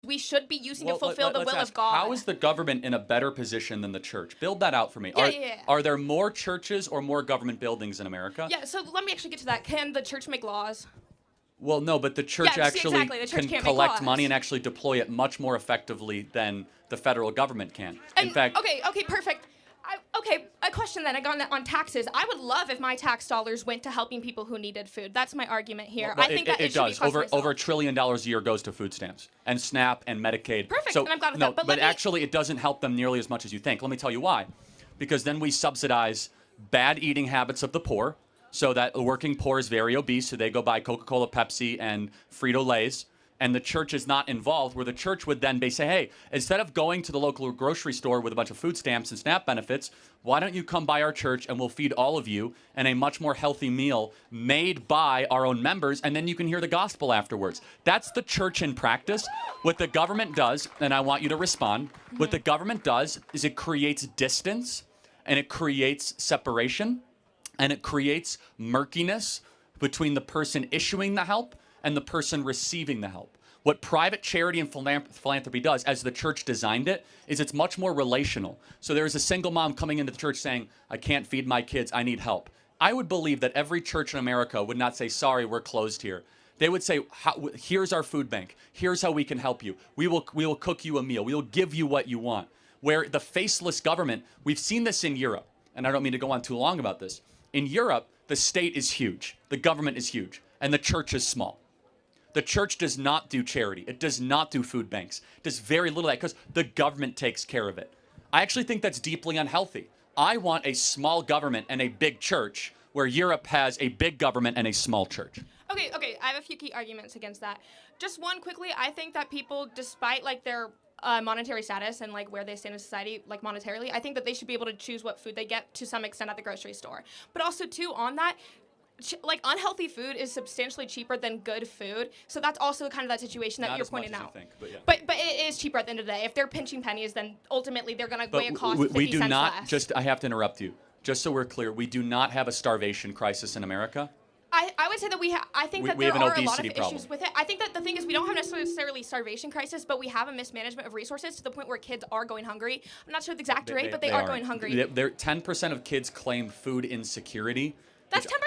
we should be using to fulfill the will of God. How is the government in a better position than the church? Build that out for me. Yeah. Are there more churches or more government buildings in America? Yeah, so let me actually get to that. Can the church make laws? Well, no, but the church exactly. The church can can't collect make laws. money and actually deploy it much more effectively than the federal government can. In fact, okay, perfect. A question then. I got on taxes. I would love if my tax dollars went to helping people who needed food. That's my argument here. Well, I think that it should does. be Over myself. $1 trillion a year goes to food stamps and SNAP and Medicaid. Perfect, So, and I'm glad with no, that. But actually, it doesn't help them nearly as much as you think. Let me tell you why. Because then we subsidize bad eating habits of the poor, so that the working poor is very obese, so they go buy Coca-Cola, Pepsi, and Frito-Lays, and the church is not involved, where the church would then say, hey, instead of going to the local grocery store with a bunch of food stamps and SNAP benefits, why don't you come by our church and we'll feed all of you and a much more healthy meal made by our own members, and then you can hear the gospel afterwards. That's the church in practice. What the government does, and I want you to respond, what the government does is it creates distance, and it creates separation, and it creates murkiness between the person issuing the help and the person receiving the help. What private charity and philanthropy does, as the church designed it, is it's much more relational. So there's a single mom coming into the church saying, I can't feed my kids, I need help. I would believe that every church in America would not say, sorry, we're closed here. They would say, here's our food bank. Here's how we can help you. We will cook you a meal. We will give you what you want. Where the faceless government, we've seen this in Europe, and I don't mean to go on too long about this. In Europe, the state is huge, the government is huge, and the church is small. The church does not do charity. It does not do food banks. It does very little of that because the government takes care of it. I actually think that's deeply unhealthy. I want a small government and a big church, where Europe has a big government and a small church. Okay, I have a few key arguments against that. Just one quickly, I think that people, despite like their monetary status and like where they stand in society, like monetarily, I think that they should be able to choose what food they get to some extent at the grocery store. But also too, on that, like unhealthy food is substantially cheaper than good food, so that's also kind of that situation that Not you're as much pointing as out. you think, but yeah. But it is cheaper at the end of the day. If they're pinching pennies, then ultimately they're gonna weigh a cost 50 we do cents not less. just. I have to interrupt you. Just so we're clear, we do not have a starvation crisis in America. I would say that I think that we there have an are a lot of obesity problem. issues with it. I think that the thing is we don't have necessarily starvation crisis, but we have a mismanagement of resources to the point where kids are going hungry. I'm not sure the exact rate, but they are going hungry. 10% of kids claim food insecurity. That's 10%